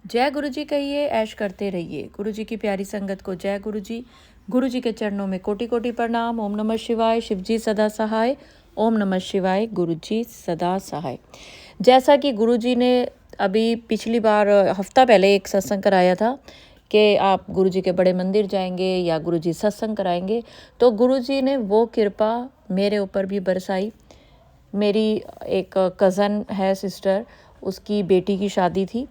जय गुरु जी कहिए, ऐश करते रहिए। गुरु जी की प्यारी संगत को जय गुरु जी। गुरु जी के चरणों में कोटि कोटि प्रणाम। ओम नमः शिवाय। शिव जी सदा सहाय। ओम नमः शिवाय। गुरु जी सदा सहाय। जैसा कि गुरु जी ने अभी पिछली बार हफ्ता पहले एक सत्संग कराया था कि आप गुरु जी के बड़े मंदिर जाएंगे या गुरु जी सत्संग कराएंगे, तो गुरु जी ने वो कृपा मेरे ऊपर भी बरसाई। मेरी एक कज़न है, सिस्टर, उसकी बेटी की शादी थी,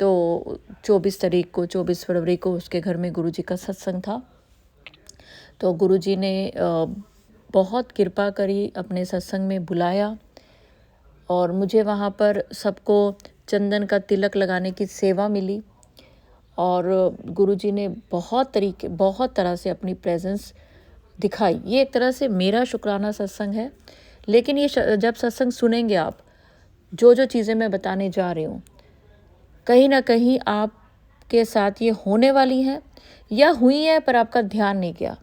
तो 24 फरवरी को उसके घर में गुरु जी का सत्संग था। तो गुरु जी ने बहुत कृपा करी, अपने सत्संग में बुलाया और मुझे वहाँ पर सबको चंदन का तिलक लगाने की सेवा मिली। और गुरु जी ने बहुत तरह से अपनी प्रेजेंस दिखाई। ये एक तरह से मेरा शुक्राना सत्संग है। लेकिन ये जब सत्संग सुनेंगे आप, जो जो चीज़ें मैं बताने जा रही हूँ, कहीं ना कहीं आपके साथ ये होने वाली हैं या हुई है पर आपका ध्यान नहीं गया।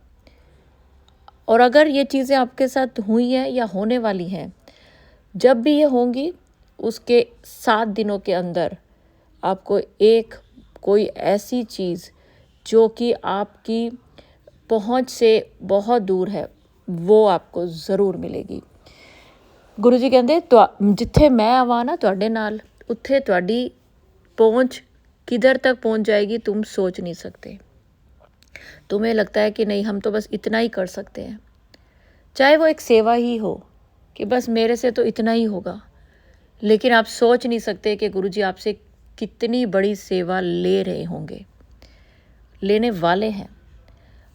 और अगर ये चीज़ें आपके साथ हुई हैं या होने वाली हैं, जब भी ये होंगी उसके 7 दिनों के अंदर आपको कोई ऐसी चीज़ जो कि आपकी पहुंच से बहुत दूर है, वो आपको ज़रूर मिलेगी। गुरु जी कहते जिथे मैं आवा ना तुहाडे नाल, उत्थे तुहाडी पहुंच किधर तक पहुंच जाएगी तुम सोच नहीं सकते। तुम्हें लगता है कि नहीं, हम तो बस इतना ही कर सकते हैं, चाहे वो एक सेवा ही हो कि बस मेरे से तो इतना ही होगा, लेकिन आप सोच नहीं सकते कि गुरु जी आपसे कितनी बड़ी सेवा ले रहे होंगे, लेने वाले हैं।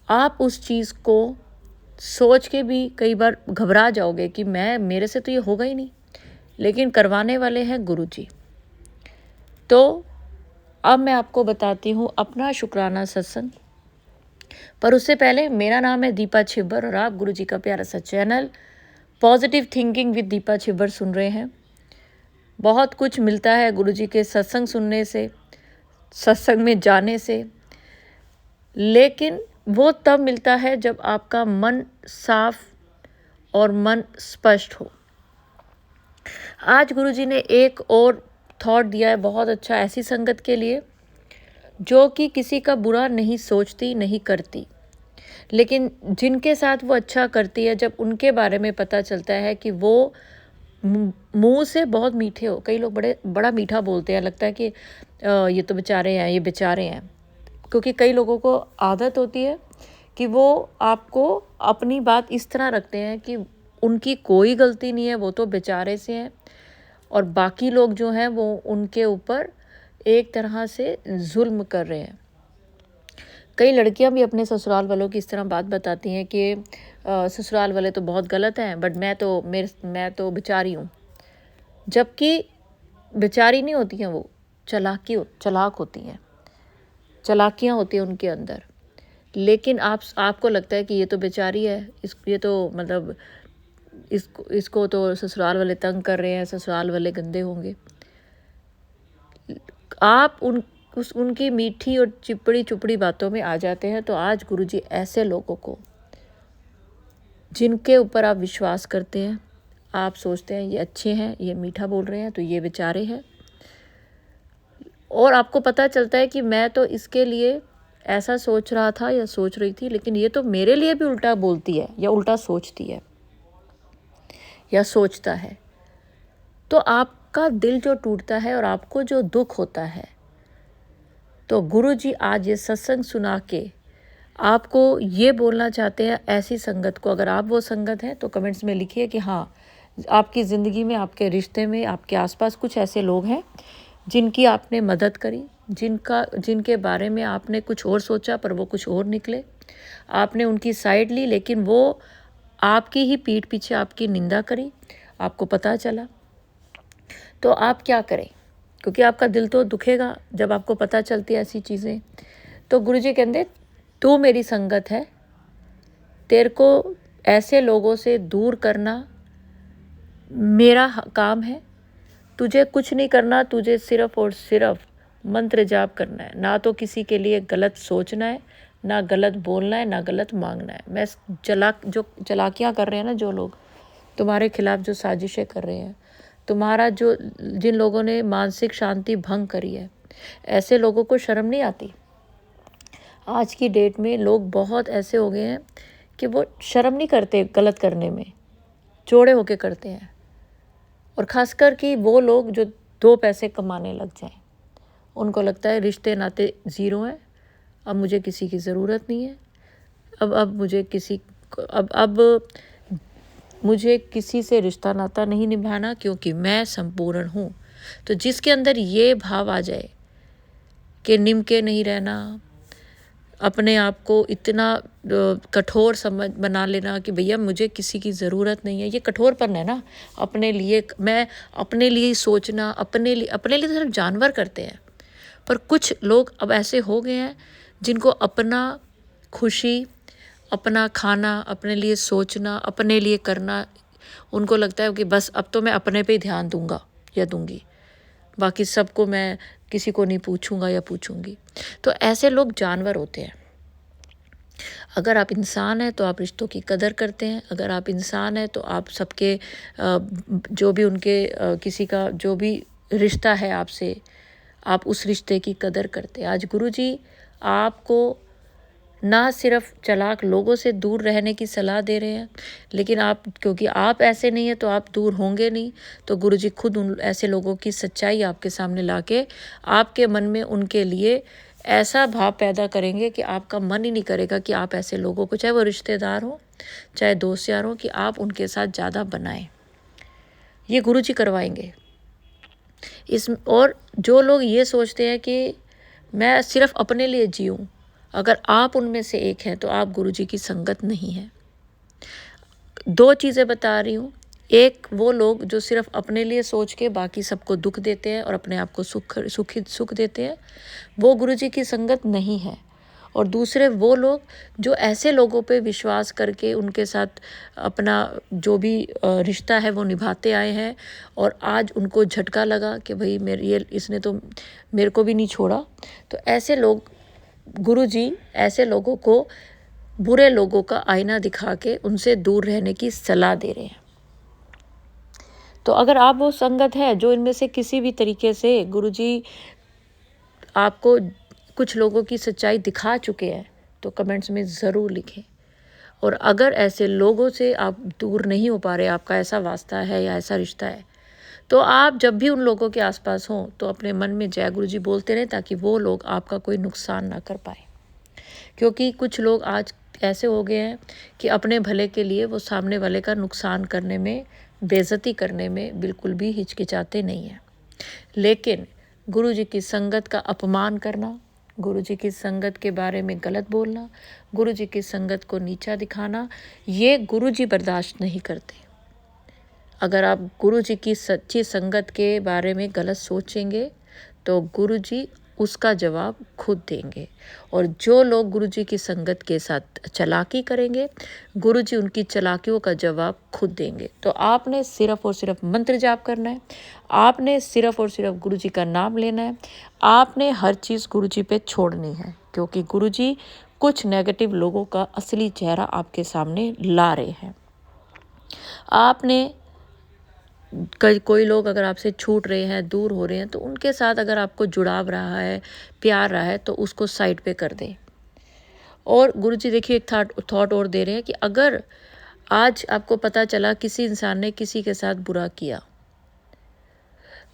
आप उस चीज़ को सोच के भी कई बार घबरा जाओगे कि मेरे से तो ये होगा ही नहीं, लेकिन करवाने वाले हैं गुरु जी। तो अब मैं आपको बताती हूँ अपना शुक्राना सत्संग। पर उससे पहले, मेरा नाम है दीपा छिब्बर और आप गुरु जी का प्यारा सा channel positive thinking with Deepa Chhibber सुन रहे हैं। बहुत कुछ मिलता है गुरु जी के सत्संग सुनने से, सत्संग में जाने से, लेकिन वो तब मिलता है जब आपका मन साफ और मन स्पष्ट हो। आज गुरु जी ने एक और थॉट दिया है बहुत अच्छा, ऐसी संगत के लिए जो कि किसी का बुरा नहीं सोचती, नहीं करती, लेकिन जिनके साथ वो अच्छा करती है, जब उनके बारे में पता चलता है कि वो मुंह से बहुत मीठे हो। कई लोग बड़ा मीठा बोलते हैं, लगता है कि ये तो बेचारे हैं, ये बेचारे हैं, क्योंकि कई लोगों को आदत होती है कि वो आपको अपनी बात इस तरह रखते हैं कि उनकी कोई गलती नहीं है, वो तो बेचारे से हैं, और बाकी लोग जो हैं वो उनके ऊपर एक तरह से जुल्म कर रहे हैं। कई लड़कियां भी अपने ससुराल वालों की इस तरह बात बताती हैं कि ससुराल वाले तो बहुत गलत हैं, बट मैं तो बेचारी हूँ, जबकि बेचारी नहीं होती हैं वो, चलाक होती हैं, चलाकियाँ होती हैं उनके अंदर। लेकिन आपको लगता है कि ये तो बेचारी है, ये तो मतलब इसको तो ससुराल वाले तंग कर रहे हैं, ससुराल वाले गंदे होंगे। आप उनकी मीठी और चिपड़ी चुपड़ी बातों में आ जाते हैं। तो आज गुरुजी ऐसे लोगों को, जिनके ऊपर आप विश्वास करते हैं, आप सोचते हैं ये अच्छे हैं, ये मीठा बोल रहे हैं, तो ये बेचारे हैं, और आपको पता चलता है कि मैं तो इसके लिए ऐसा सोच रहा था या सोच रही थी, लेकिन ये तो मेरे लिए भी उल्टा बोलती है या उल्टा सोचती है या सोचता है। तो आपका दिल जो टूटता है और आपको जो दुख होता है, तो गुरु जी आज ये सत्संग सुना के आपको ये बोलना चाहते हैं, ऐसी संगत को, अगर आप वो संगत हैं तो कमेंट्स में लिखिए कि हाँ, आपकी ज़िंदगी में, आपके रिश्ते में, आपके आसपास कुछ ऐसे लोग हैं जिनकी आपने मदद करी, जिनके बारे में आपने कुछ और सोचा पर वो कुछ और निकले। आपने उनकी साइड ली, लेकिन वो आपकी ही पीठ पीछे आपकी निंदा करी, आपको पता चला। तो आप क्या करें, क्योंकि आपका दिल तो दुखेगा जब आपको पता चलती है ऐसी चीज़ें। तो गुरुजी कहते, तू मेरी संगत है, तेरे को ऐसे लोगों से दूर करना मेरा काम है। तुझे कुछ नहीं करना, तुझे सिर्फ और सिर्फ मंत्र जाप करना है, ना तो किसी के लिए गलत सोचना है, ना गलत बोलना है, ना गलत मांगना है। मैं जो चलाकियाँ कर रहे हैं ना, जो लोग तुम्हारे खिलाफ जो साजिशें कर रहे हैं, जिन लोगों ने मानसिक शांति भंग करी है, ऐसे लोगों को शर्म नहीं आती। आज की डेट में लोग बहुत ऐसे हो गए हैं कि वो शर्म नहीं करते गलत करने में, चौड़े होके करते हैं। और ख़ासकर कि वो लोग जो 2 पैसे कमाने लग जाएं, उनको लगता है रिश्ते नाते ज़ीरो हैं, अब मुझे किसी की ज़रूरत नहीं है, अब मुझे किसी से रिश्ता नाता नहीं निभाना क्योंकि मैं संपूर्ण हूँ। तो जिसके अंदर ये भाव आ जाए कि निमके नहीं रहना, अपने आप को इतना कठोर समझ बना लेना कि भैया मुझे किसी की ज़रूरत नहीं है, ये कठोरपन है ना। अपने लिए मैं अपने लिए ही सोचना, अपने लिए तो सिर्फ जानवर करते हैं। पर कुछ लोग अब ऐसे हो गए हैं जिनको अपना खुशी, अपना खाना, अपने लिए सोचना, अपने लिए करना, उनको लगता है कि बस अब तो मैं अपने पे ही ध्यान दूंगा या दूंगी, बाकी सबको मैं किसी को नहीं पूछूंगा या पूछूंगी। तो ऐसे लोग जानवर होते हैं। अगर आप इंसान हैं तो आप रिश्तों की कदर करते हैं। अगर आप इंसान हैं तो आप सबके जो भी उनके किसी का जो भी रिश्ता है आपसे, आप उस रिश्ते की कदर करते हैं। आज गुरुजी आपको ना सिर्फ चालाक लोगों से दूर रहने की सलाह दे रहे हैं, लेकिन आप, क्योंकि आप ऐसे नहीं हैं तो आप दूर होंगे नहीं, तो गुरुजी खुद उन ऐसे लोगों की सच्चाई आपके सामने लाके आपके मन में उनके लिए ऐसा भाव पैदा करेंगे कि आपका मन ही नहीं करेगा कि आप ऐसे लोगों को, चाहे वो रिश्तेदार हो चाहे दोस्त यार हो, कि आप उनके साथ ज़्यादा बनाएं। ये गुरुजी करवाएंगे। और जो लोग ये सोचते हैं कि मैं सिर्फ अपने लिए जीऊँ, अगर आप उनमें से एक हैं तो आप गुरुजी की संगत नहीं है। 2 चीज़ें बता रही हूँ। एक, वो लोग जो सिर्फ अपने लिए सोच के बाकी सबको दुख देते हैं और अपने आप को सुख देते हैं, वो गुरुजी की संगत नहीं है। और दूसरे वो लोग जो ऐसे लोगों पे विश्वास करके उनके साथ अपना जो भी रिश्ता है वो निभाते आए हैं, और आज उनको झटका लगा कि भाई इसने तो मेरे को भी नहीं छोड़ा, तो ऐसे लोग, गुरुजी ऐसे लोगों को बुरे लोगों का आईना दिखा के उनसे दूर रहने की सलाह दे रहे हैं। तो अगर आप वो संगत है जो इनमें से किसी भी तरीके से गुरुजी आपको कुछ लोगों की सच्चाई दिखा चुके हैं, तो कमेंट्स में ज़रूर लिखें। और अगर ऐसे लोगों से आप दूर नहीं हो पा रहे, आपका ऐसा वास्ता है या ऐसा रिश्ता है, तो आप जब भी उन लोगों के आसपास हों तो अपने मन में जय गुरुजी बोलते रहें, ताकि वो लोग आपका कोई नुकसान ना कर पाए। क्योंकि कुछ लोग आज ऐसे हो गए हैं कि अपने भले के लिए वो सामने वाले का नुकसान करने में, बेइज्जती करने में बिल्कुल भी हिचकिचाते नहीं हैं। लेकिन गुरुजी की संगत का अपमान करना, गुरुजी की संगत के बारे में गलत बोलना, गुरुजी की संगत को नीचा दिखाना, ये गुरुजी बर्दाश्त नहीं करते। अगर आप गुरुजी की सच्ची संगत के बारे में गलत सोचेंगे तो गुरुजी उसका जवाब खुद देंगे। और जो लोग गुरुजी की संगत के साथ चालाकी करेंगे, गुरुजी उनकी चालाकियों का जवाब खुद देंगे। तो आपने सिर्फ और सिर्फ मंत्र जाप करना है, आपने सिर्फ और सिर्फ गुरुजी का नाम लेना है, आपने हर चीज़ गुरुजी पे छोड़नी है, क्योंकि गुरुजी कुछ नेगेटिव लोगों का असली चेहरा आपके सामने ला रहे हैं। आपने कोई लोग अगर आपसे छूट रहे हैं, दूर हो रहे हैं, तो उनके साथ अगर आपको जुड़ाव रहा है, प्यार रहा है, तो उसको साइड पे कर दें। और गुरुजी देखिए एक थॉट और दे रहे हैं कि अगर आज आपको पता चला किसी इंसान ने किसी के साथ बुरा किया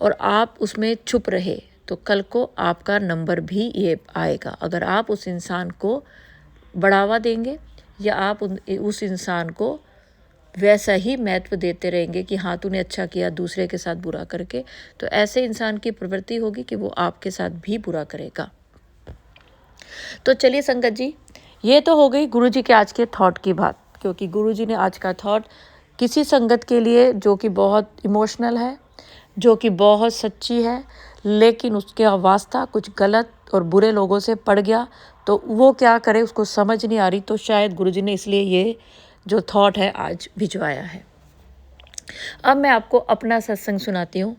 और आप उसमें चुप रहे, तो कल को आपका नंबर भी ये आएगा। अगर आप उस इंसान को बढ़ावा देंगे या आप उस इंसान को वैसा ही महत्व देते रहेंगे कि हाँ तूने अच्छा किया दूसरे के साथ बुरा करके, तो ऐसे इंसान की प्रवृत्ति होगी कि वो आपके साथ भी बुरा करेगा। तो चलिए संगत जी, ये तो हो गई गुरुजी के आज के थॉट की बात, क्योंकि गुरुजी ने आज का थॉट किसी संगत के लिए जो कि बहुत इमोशनल है, जो कि बहुत सच्ची है, लेकिन उसके वास्ता कुछ गलत और बुरे लोगों से पड़ गया, तो वो क्या करे उसको समझ नहीं आ रही। तो शायद गुरुजी ने इसलिए ये जो थॉट है आज भिजवाया है। अब मैं आपको अपना सत्संग सुनाती हूँ।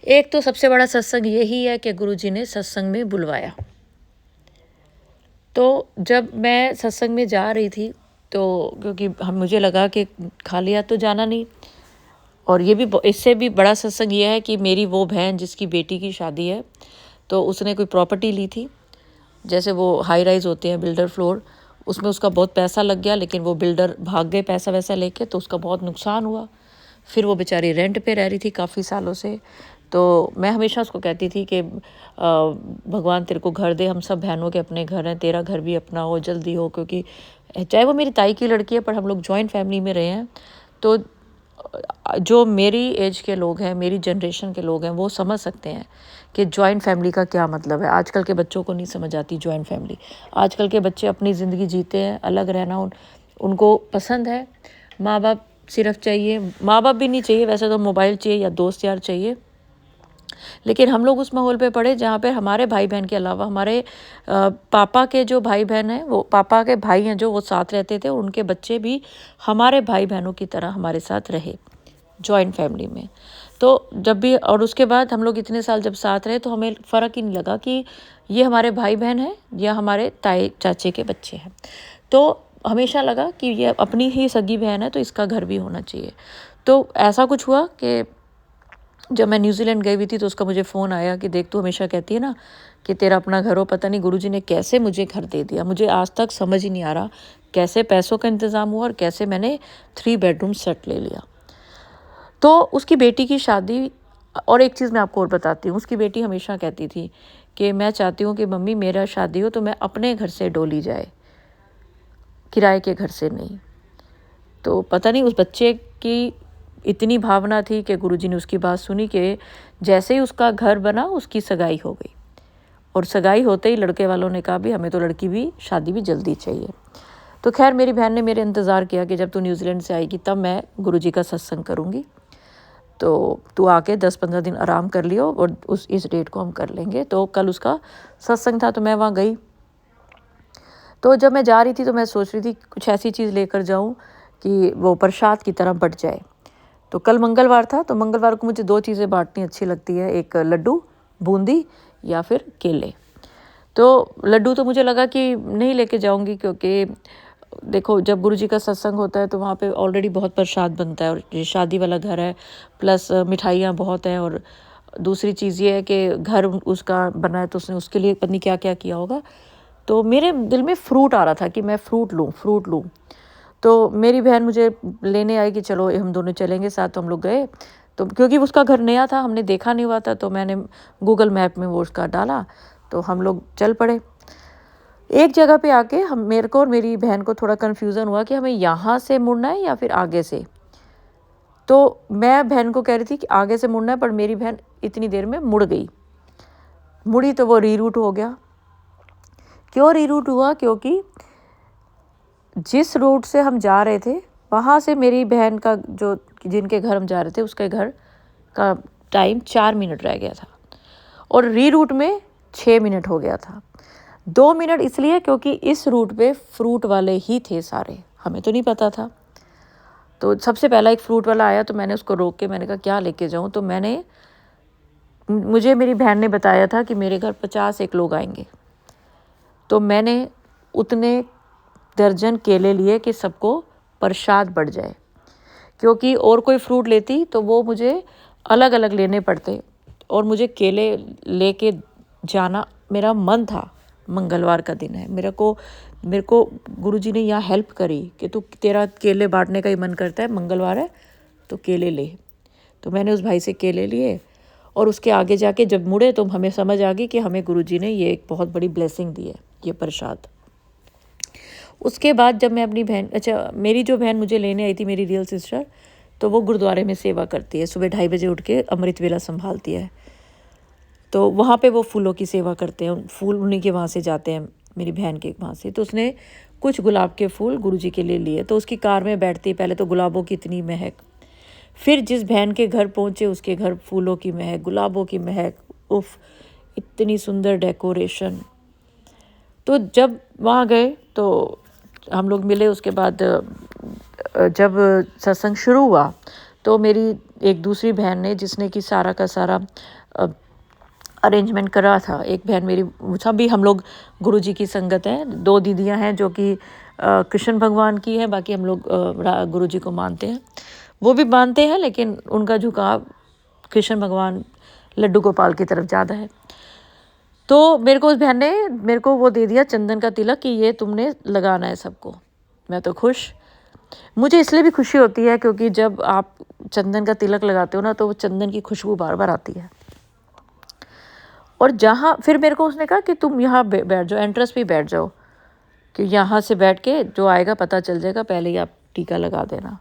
एक तो सबसे बड़ा सत्संग यही है कि गुरुजी ने सत्संग में बुलवाया। तो जब मैं सत्संग में जा रही थी, तो क्योंकि मुझे लगा कि खाली हाथ तो जाना नहीं, और ये भी इससे भी बड़ा सत्संग ये है कि मेरी वो बहन जिसकी बेटी की शादी है, तो उसने कोई प्रॉपर्टी ली थी, जैसे वो हाई राइज होते हैं बिल्डर फ्लोर, उसमें उसका बहुत पैसा लग गया, लेकिन वो बिल्डर भाग गए पैसा वैसा लेके, तो उसका बहुत नुकसान हुआ। फिर वो बेचारी रेंट पे रह रही थी काफ़ी सालों से। तो मैं हमेशा उसको कहती थी कि भगवान तेरे को घर दे, हम सब बहनों के अपने घर हैं, तेरा घर भी अपना हो, जल्दी हो, क्योंकि चाहे वो मेरी ताई की लड़की है पर हम लोग जॉइंट फैमिली में रहे हैं। तो जो मेरी एज के लोग हैं, मेरी जनरेशन के लोग हैं, वो समझ सकते हैं कि जॉइंट फैमिली का क्या मतलब है। आजकल के बच्चों को नहीं समझ आती जॉइंट फैमिली। आजकल के बच्चे अपनी ज़िंदगी जीते हैं, अलग रहना उनको पसंद है। माँ बाप सिर्फ चाहिए, माँ बाप भी नहीं चाहिए वैसे तो, मोबाइल चाहिए या दोस्त यार चाहिए। लेकिन हम लोग उस माहौल पे पढ़े जहाँ पे हमारे भाई बहन के अलावा हमारे पापा के जो भाई बहन हैं, वो पापा के भाई हैं जो वो साथ रहते थे, उनके बच्चे भी हमारे भाई बहनों की तरह हमारे साथ रहे जॉइंट फैमिली में। तो जब भी, और उसके बाद हम लोग इतने साल जब साथ रहे तो हमें फ़र्क ही नहीं लगा कि ये हमारे भाई बहन हैं या हमारे ताए चाचे के बच्चे हैं। तो हमेशा लगा कि ये अपनी ही सगी बहन है तो इसका घर भी होना चाहिए। तो ऐसा कुछ हुआ कि जब मैं न्यूजीलैंड गई हुई थी तो उसका मुझे फ़ोन आया कि देख, तू हमेशा कहती है ना कि तेरा अपना घर हो, पता नहीं गुरुजी ने कैसे मुझे घर दे दिया। मुझे आज तक समझ ही नहीं आ रहा कैसे पैसों का इंतज़ाम हुआ और कैसे मैंने 3 बेडरूम सेट ले लिया। तो उसकी बेटी की शादी, और एक चीज़ मैं आपको और बताती हूँ, उसकी बेटी हमेशा कहती थी कि मैं चाहती हूँ कि मम्मी मेरा शादी हो तो मैं अपने घर से डोली जाए, किराए के घर से नहीं। तो पता नहीं उस बच्चे की इतनी भावना थी कि गुरुजी ने उसकी बात सुनी कि जैसे ही उसका घर बना उसकी सगाई हो गई, और सगाई होते ही लड़के वालों ने कहा भी हमें तो लड़की भी शादी भी जल्दी चाहिए। तो खैर मेरी बहन ने मेरे इंतज़ार किया कि जब तू न्यूजीलैंड से आएगी तब मैं गुरुजी का सत्संग करूँगी, तो तू आके 10-15 दिन आराम कर लियो और इस डेट को हम कर लेंगे। तो कल उसका सत्संग था तो मैं वहाँ गई। तो जब मैं जा रही थी तो मैं सोच रही थी कुछ ऐसी चीज़ लेकर जाऊँ कि वो प्रसाद की तरह बट जाए। तो कल मंगलवार था, तो मंगलवार को मुझे 2 चीज़ें बांटनी अच्छी लगती है, एक लड्डू बूंदी या फिर केले। तो लड्डू तो मुझे लगा कि नहीं लेके जाऊंगी, क्योंकि देखो जब गुरुजी का सत्संग होता है तो वहाँ पे ऑलरेडी बहुत प्रसाद बनता है, और ये शादी वाला घर है, प्लस मिठाइयाँ बहुत हैं, और दूसरी चीज़ ये है कि घर उसका बना है तो उसने उसके लिए पता नहीं क्या क्या किया होगा। तो मेरे दिल में फ्रूट आ रहा था कि मैं फ्रूट लूँ। तो मेरी बहन मुझे लेने आई कि चलो हम दोनों चलेंगे साथ। तो हम लोग गए, तो क्योंकि उसका घर नया था, हमने देखा नहीं हुआ था, तो मैंने गूगल मैप में वो उसका डाला, तो हम लोग चल पड़े। एक जगह पे आके मेरे को और मेरी बहन को थोड़ा कन्फ्यूज़न हुआ कि हमें यहाँ से मुड़ना है या फिर आगे से। तो मैं बहन को कह रही थी कि आगे से मुड़ना है, पर मेरी बहन इतनी देर में मुड़ गई। मुड़ी तो वो रीरूट हो गया। क्यों रीरूट हुआ? क्योंकि जिस रूट से हम जा रहे थे वहाँ से मेरी बहन का, जो जिनके घर हम जा रहे थे, उसके घर का टाइम 4 मिनट रह गया था, और रीरूट में 6 मिनट हो गया था। 2 मिनट इसलिए क्योंकि इस रूट पे फ्रूट वाले ही थे सारे, हमें तो नहीं पता था। तो सबसे पहला एक फ्रूट वाला आया, तो मैंने उसको रोक के मैंने कहा क्या लेके जाऊँ। तो मुझे मेरी बहन ने बताया था कि मेरे घर 50 एक लोग आएंगे, तो मैंने उतने दर्जन केले लिए कि सबको प्रसाद बढ़ जाए। क्योंकि और कोई फ्रूट लेती तो वो मुझे अलग अलग लेने पड़ते, और मुझे केले लेके जाना मेरा मन था। मंगलवार का दिन है, मेरे को गुरुजी ने यहाँ हेल्प करी कि तेरा केले बांटने का ही मन करता है, मंगलवार है तो केले ले। तो मैंने उस भाई से केले लिए, और उसके आगे जाके जब मुड़े तो हमें समझ आ गई कि हमें गुरुजी ने ये एक बहुत बड़ी ब्लेसिंग दी है, ये प्रसाद। उसके बाद जब मैं अपनी बहन, मेरी जो बहन मुझे लेने आई थी, मेरी रियल सिस्टर, तो वो गुरुद्वारे में सेवा करती है, सुबह 2:30 बजे उठ के अमृत वेला संभालती है। तो वहाँ पे वो फूलों की सेवा करते हैं, फूल उन्हीं के वहाँ से जाते हैं, मेरी बहन के वहाँ से। तो उसने कुछ गुलाब के फूल गुरुजी के लिए लिए। तो उसकी कार में बैठती पहले तो गुलाबों की इतनी महक, फिर जिस बहन के घर पहुँचे उसके घर फूलों की महक, गुलाबों की महक, उफ, इतनी सुंदर डेकोरेशन। तो जब वहाँ गए तो हम लोग मिले। उसके बाद जब सत्संग शुरू हुआ तो मेरी एक दूसरी बहन ने, जिसने कि सारा का सारा अरेंजमेंट करा था, एक बहन मेरी, सभी हम लोग गुरुजी की संगत हैं। 2 दीदियाँ हैं जो कि कृष्ण भगवान की है, बाकी हम लोग गुरुजी को मानते हैं। वो भी मानते हैं लेकिन उनका झुकाव कृष्ण भगवान, लड्डू गोपाल की तरफ ज़्यादा है। तो मेरे को उस बहन ने मेरे को वो दे दिया चंदन का तिलक कि ये तुमने लगाना है सबको। मैं तो खुश। मुझे इसलिए भी खुशी होती है क्योंकि जब आप चंदन का तिलक लगाते हो ना तो वो चंदन की खुशबू बार बार आती है। और जहाँ फिर मेरे को उसने कहा कि तुम यहाँ बैठ जाओ, एंट्रेंस पे बैठ जाओ, कि यहाँ से बैठ के जो आएगा पता चल जाएगा, पहले ही आप टीका लगा देना।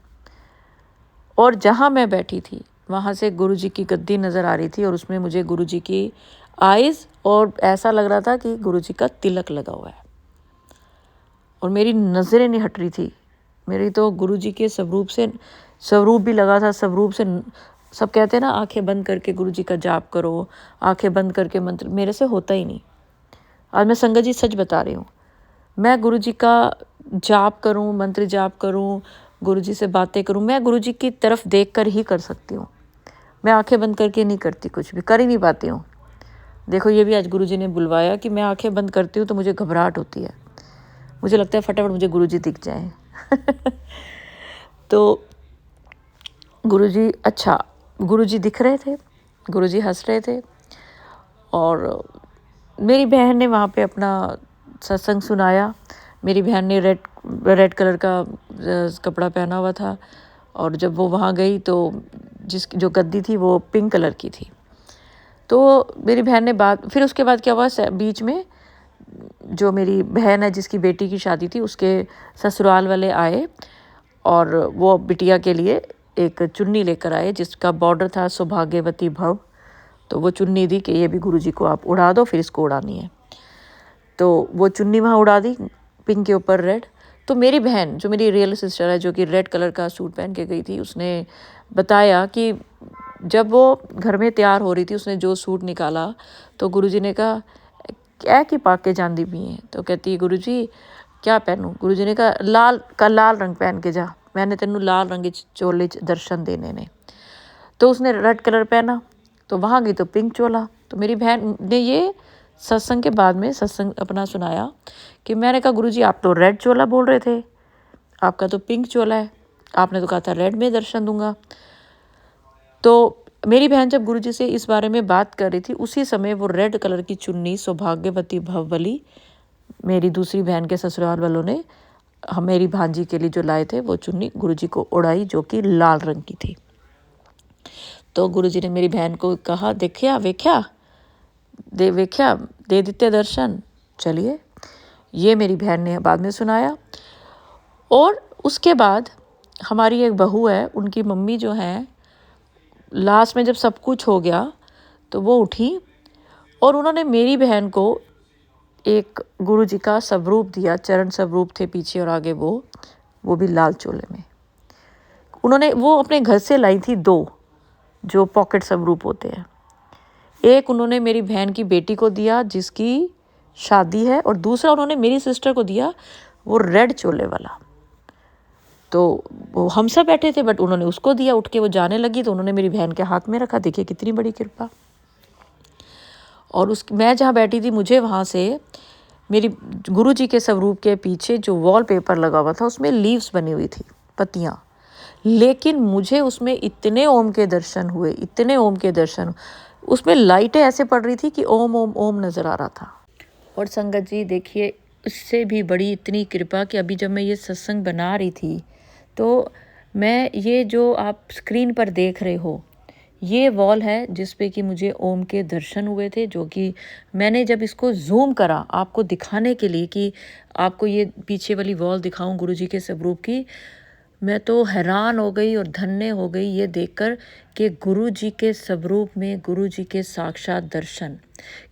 और जहाँ मैं बैठी थी वहाँ से गुरुजी की गद्दी नज़र आ रही थी और उसमें मुझे गुरुजी की आइज़ और ऐसा लग रहा था कि गुरुजी का तिलक लगा हुआ है। और मेरी नज़रें नहीं हट रही थी, मेरी तो गुरुजी के स्वरूप भी लगा था। स्वरूप से सब कहते हैं ना आंखें बंद करके गुरुजी का जाप करो, आंखें बंद करके मंत्र, मेरे से होता ही नहीं। आज मैं संगत जी सच बता रही हूँ, मैं गुरुजी का जाप करूँ, मंत्र जाप करूँ, गुरुजी से बातें करूँ, मैं गुरुजी की तरफ देखकर ही कर सकती हूँ। मैं आंखें बंद करके नहीं करती, कुछ भी कर ही नहीं पाती हूँ। देखो ये भी आज गुरुजी ने बुलवाया कि मैं आंखें बंद करती हूँ तो मुझे घबराहट होती है, मुझे लगता है फटाफट मुझे गुरुजी दिख जाएं। तो गुरुजी दिख रहे थे, गुरुजी हंस रहे थे। और मेरी बहन ने वहाँ पे अपना सत्संग सुनाया। मेरी बहन ने रेड कलर का कपड़ा पहना हुआ था और जब वो वहाँ गई तो जो गद्दी थी वो पिंक कलर की थी। तो मेरी बहन ने फिर उसके बाद क्या हुआ, बीच में जो मेरी बहन है जिसकी बेटी की शादी थी उसके ससुराल वाले आए और वो बिटिया के लिए एक चुन्नी लेकर आए जिसका बॉर्डर था सौभाग्यवती भव। तो वो चुन्नी दी कि ये भी गुरुजी को आप उड़ा दो, फिर इसको उड़ानी है। तो वो चुन्नी वहाँ उड़ा दी, पिंक के ऊपर रेड। तो मेरी बहन जो मेरी रियल सिस्टर है, जो कि रेड कलर का सूट पहन के गई थी, उसने बताया कि जब वो घर में तैयार हो रही थी उसने जो सूट निकाला तो गुरुजी ने कहा क्या कि पाके जांदी भी हैं। तो कहती है गुरुजी क्या पहनूं। गुरुजी ने कहा लाल रंग पहन के जा, मैंने तेनू लाल रंग चोले दर्शन देने ने। तो उसने रेड कलर पहना, तो वहाँ गई तो पिंक चोला। तो मेरी बहन ने ये सत्संग के बाद में सत्संग अपना सुनाया कि मैंने कहा गुरुजी आप तो रेड चोला बोल रहे थे, आपका तो पिंक चोला है, आपने तो कहा था रेड में दर्शन दूंगा। तो मेरी बहन जब गुरुजी से इस बारे में बात कर रही थी उसी समय वो रेड कलर की चुन्नी सौभाग्यवती भव वाली मेरी दूसरी बहन के ससुराल वालों ने मेरी भांजी के लिए जो लाए थे वो चुन्नी गुरुजी को उड़ाई, जो कि लाल रंग की थी। तो गुरुजी ने मेरी बहन को कहा देखिया वेख्या दे दिते दर्शन। चलिए, ये मेरी बहन ने बाद में सुनाया। और उसके बाद हमारी एक बहू है, उनकी मम्मी जो है, लास्ट में जब सब कुछ हो गया तो वो उठी और उन्होंने मेरी बहन को एक गुरुजी का स्वरूप दिया, चरण स्वरूप थे पीछे और आगे वो भी लाल चोले में। उन्होंने वो अपने घर से लाई थी 2 जो पॉकेट स्वरूप होते हैं। एक उन्होंने मेरी बहन की बेटी को दिया जिसकी शादी है और दूसरा उन्होंने मेरी सिस्टर को दिया, वो रेड चोले वाला। तो वो हम सब बैठे थे बट उन्होंने उसको दिया। उठ के वो जाने लगी तो उन्होंने मेरी बहन के हाथ में रखा। देखिए कितनी बड़ी कृपा। और मैं जहाँ बैठी थी मुझे वहाँ से मेरी गुरुजी के स्वरूप के पीछे जो वॉलपेपर लगा हुआ था उसमें लीव्स बनी हुई थी, पत्तियाँ, लेकिन मुझे उसमें इतने ओम के दर्शन हुए, इतने ओम के दर्शन, उसमें लाइटें ऐसे पड़ रही थी कि ओम ओम ओम नज़र आ रहा था। और संगत जी देखिए उससे भी बड़ी इतनी कृपा कि अभी जब मैं ये सत्संग बना रही थी तो मैं ये जो आप स्क्रीन पर देख रहे हो ये वॉल है जिस पे कि मुझे ओम के दर्शन हुए थे, जो कि मैंने जब इसको जूम करा आपको दिखाने के लिए कि आपको ये पीछे वाली वॉल दिखाऊं गुरुजी के स्वरूप की, मैं तो हैरान हो गई और धन्य हो गई ये देखकर कि गुरुजी के स्वरूप में गुरुजी के साक्षात दर्शन,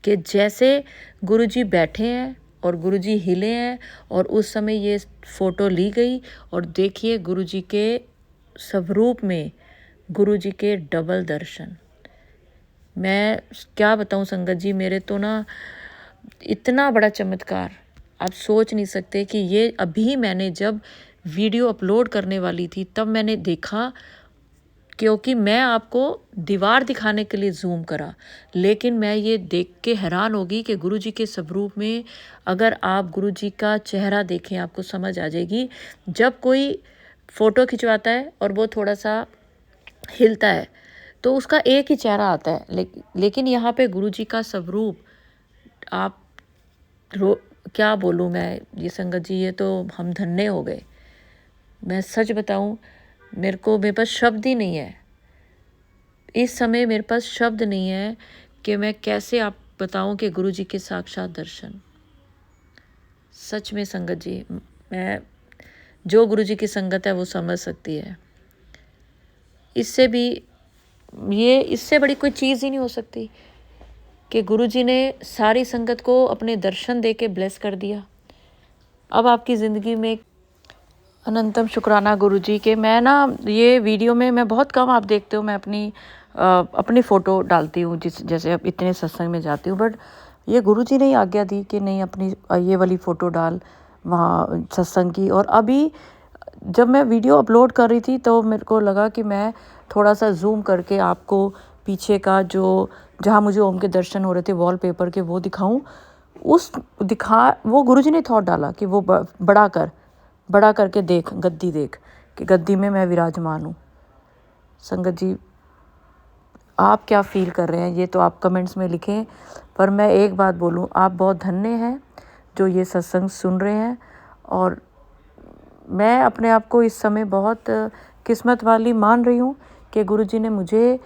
कि जैसे गुरुजी बैठे हैं और गुरुजी हिले हैं और उस समय ये फ़ोटो ली गई। और देखिए गुरुजी के स्वरूप में गुरुजी के डबल दर्शन। मैं क्या बताऊं संगत जी, मेरे तो ना इतना बड़ा चमत्कार आप सोच नहीं सकते कि ये अभी मैंने जब वीडियो अपलोड करने वाली थी तब मैंने देखा, क्योंकि मैं आपको दीवार दिखाने के लिए जूम करा, लेकिन मैं ये देख के हैरान होगी कि गुरुजी के स्वरूप में अगर आप गुरुजी का चेहरा देखें आपको समझ आ जाएगी। जब कोई फ़ोटो खिंचवाता है और वो थोड़ा सा हिलता है तो उसका एक ही चेहरा आता है, लेकिन यहाँ पे गुरुजी का स्वरूप आप क्या बोलूँ मैं, ये संगत जी, ये तो हम धन्य हो गए। मैं सच बताऊँ, मेरे पास शब्द ही नहीं है। इस समय मेरे पास शब्द नहीं है कि मैं कैसे आप बताऊं कि गुरु जी के साक्षात दर्शन। सच में संगत जी, मैं जो गुरु जी की संगत है वो समझ सकती है। इससे बड़ी कोई चीज़ ही नहीं हो सकती कि गुरु जी ने सारी संगत को अपने दर्शन दे के ब्लेस कर दिया। अब आपकी ज़िंदगी में अनंतम शुक्राना गुरु जी के। मैं ना ये वीडियो में मैं बहुत कम, आप देखते हो, मैं अपनी फ़ोटो डालती हूँ जैसे अब इतने सत्संग में जाती हूँ, बट ये गुरु जी ने ही आज्ञा दी कि नहीं, अपनी ये वाली फ़ोटो डाल वहाँ सत्संग की। और अभी जब मैं वीडियो अपलोड कर रही थी तो मेरे को लगा कि मैं थोड़ा सा जूम करके आपको पीछे का जहाँ मुझे ओम के दर्शन हो रहे थे वॉलपेपर के, वो दिखाऊं। वो गुरुजी ने थॉट डाला कि वो बड़ा करके देख, गद्दी देख कि गद्दी में मैं विराजमान हूँ। संगत जी, आप क्या फील कर रहे हैं ये तो आप कमेंट्स में लिखें, पर मैं एक बात बोलूँ, आप बहुत धन्य हैं जो ये सत्संग सुन रहे हैं। और मैं अपने आप को इस समय बहुत किस्मत वाली मान रही हूँ कि गुरुजी ने मुझे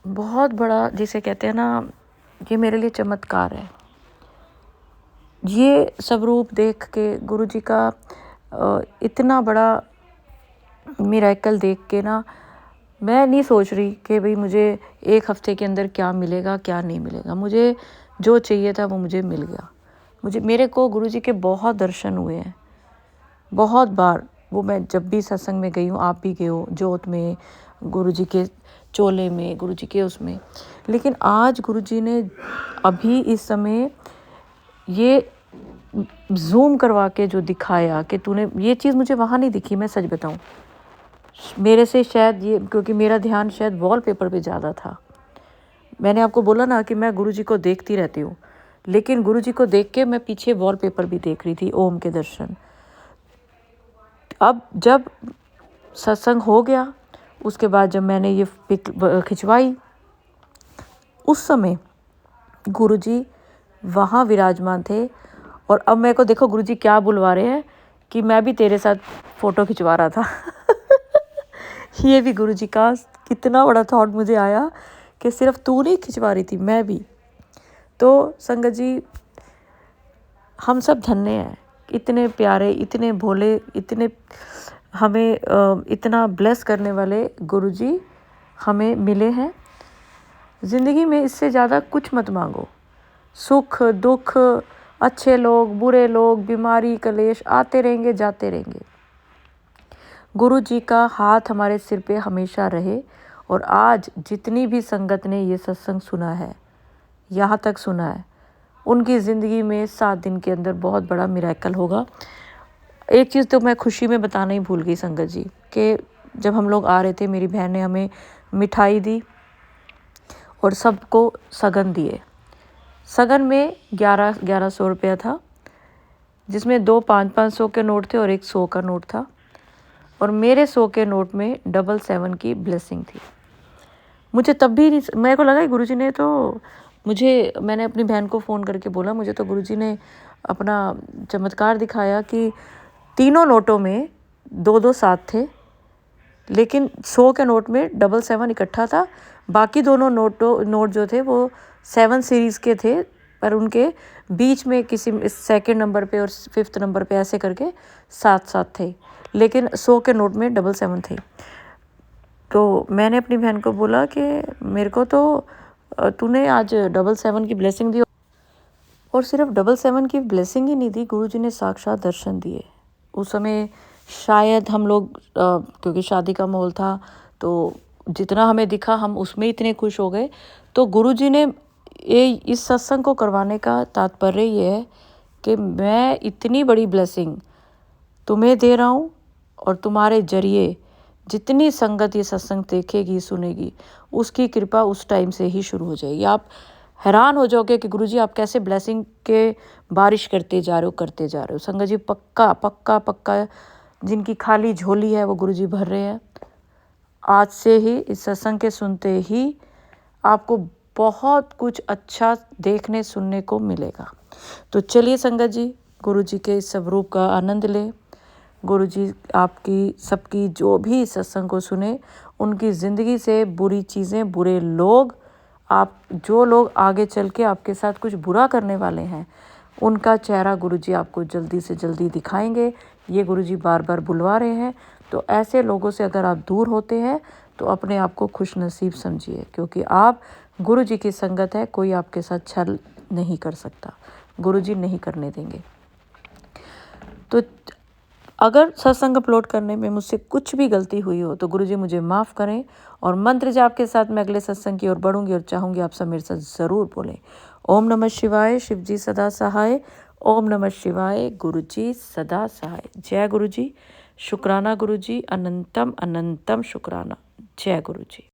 बहुत बड़ा, जिसे कहते हैं ना, ये मेरे लिए चमत्कार है। ये सब रूप देख के गुरुजी का इतना बड़ा मिरेकल देख के ना, मैं नहीं सोच रही कि भाई मुझे एक हफ्ते के अंदर क्या मिलेगा क्या नहीं मिलेगा। मुझे जो चाहिए था वो मुझे मिल गया। मेरे को गुरुजी के बहुत दर्शन हुए हैं, बहुत बार। वो मैं जब भी सत्संग में गई हूँ, आप भी गए हो, जोत में, गुरुजी के चोले में, गुरुजी के उसमें। लेकिन आज गुरुजी ने अभी इस समय ये जूम करवा के जो दिखाया कि तूने ये चीज़ मुझे वहाँ नहीं दिखी। मैं सच बताऊँ, मेरे से शायद ये, क्योंकि मेरा ध्यान शायद वॉलपेपर पे ज़्यादा था। मैंने आपको बोला ना कि मैं गुरुजी को देखती रहती हूँ, लेकिन गुरुजी को देख के मैं पीछे वॉलपेपर भी देख रही थी, ओम के दर्शन। अब जब सत्संग हो गया, उसके बाद जब मैंने ये पिक खिंचवाई, उस समय गुरुजी वहाँ विराजमान थे। और अब मेरे को देखो गुरुजी क्या बुलवा रहे हैं कि मैं भी तेरे साथ फ़ोटो खिंचवा रहा था। ये भी गुरुजी का कितना बड़ा थॉट मुझे आया कि सिर्फ तू नहीं खिंचवा रही थी, मैं भी। तो संगत जी, हम सब धन्य हैं, इतने प्यारे, इतने भोले, इतने हमें इतना ब्लेस करने वाले गुरुजी हमें मिले हैं। ज़िंदगी में इससे ज़्यादा कुछ मत मांगो। सुख दुख, अच्छे लोग, बुरे लोग, बीमारी, कलेश आते रहेंगे, जाते रहेंगे। गुरु जी का हाथ हमारे सिर पे हमेशा रहे। और आज जितनी भी संगत ने ये सत्संग सुना है, यहाँ तक सुना है, उनकी ज़िंदगी में 7 दिन के अंदर बहुत बड़ा मिरेकल होगा। एक चीज़ तो मैं खुशी में बताना ही भूल गई संगत जी, कि जब हम लोग आ रहे थे, मेरी बहन ने हमें मिठाई दी और सबको सगन दिए। सगन में 1100 रुपया था, जिसमें 2 500 के नोट थे और एक 100 का नोट था। और मेरे 100 के नोट में 777 की ब्लेसिंग थी। मुझे तब भी नहीं, मेरे को लगा गुरुजी ने तो मैंने अपनी बहन को फ़ोन करके बोला, मुझे तो गुरुजी ने अपना चमत्कार दिखाया कि तीनों नोटों में 2-2 7 थे, लेकिन 100 के नोट में 777 इकट्ठा था। बाकी दोनों नोट जो थे वो 7 सीरीज़ के थे, पर उनके बीच में किसी सेकंड नंबर पे और 5th नंबर पे ऐसे करके 7-7 थे, लेकिन 100 के नोट में 777 थे। तो मैंने अपनी बहन को बोला कि मेरे को तो तूने आज 777 की ब्लेसिंग दी, और सिर्फ 777 की ब्लेसिंग ही नहीं दी, गुरुजी ने साक्षात दर्शन दिए। उस समय शायद हम लोग क्योंकि शादी का माहौल था, तो जितना हमें दिखा हम उसमें इतने खुश हो गए। तो गुरुजी ने इस सत्संग को करवाने का तात्पर्य ये है कि मैं इतनी बड़ी ब्लेसिंग तुम्हें दे रहा हूँ, और तुम्हारे जरिए जितनी संगत ये सत्संग देखेगी, सुनेगी, उसकी कृपा उस टाइम से ही शुरू हो जाएगी। आप हैरान हो जाओगे कि गुरुजी आप कैसे ब्लेसिंग के बारिश करते जा रहे हो। संगत जी, पक्का पक्का पक्का जिनकी खाली झोली है वो गुरुजी भर रहे हैं। आज से ही इस सत्संग के सुनते ही आपको बहुत कुछ अच्छा देखने सुनने को मिलेगा। तो चलिए संगत जी, गुरु जी के इस स्वरूप का आनंद लें। गुरु जी आपकी सबकी जो भी सत्संग को सुने, उनकी ज़िंदगी से बुरी चीज़ें, बुरे लोग, आप जो लोग आगे चल के आपके साथ कुछ बुरा करने वाले हैं, उनका चेहरा गुरु जी आपको जल्दी से जल्दी दिखाएंगे। ये गुरु जी बार बार बुलवा रहे हैं। तो ऐसे लोगों से अगर आप दूर होते हैं तो अपने आप को खुश नसीब समझिए, क्योंकि आप गुरु जी की संगत है। कोई आपके साथ छल नहीं कर सकता, गुरु जी नहीं करने देंगे। तो अगर सत्संग अपलोड करने में मुझसे कुछ भी गलती हुई हो तो गुरुजी मुझे माफ़ करें। और मंत्र जाप के साथ मैं अगले सत्संग की ओर बढ़ूंगी और चाहूँगी आप सब मेरे साथ ज़रूर बोलें। ओम नमः शिवाय, शिव जी सदा सहाय। ओम नमः शिवाय, गुरु जी सदा सहाय। जय गुरु जी। शुक्राना गुरु जी, अनंतम अनंतम शुक्राना। जय गुरु जी।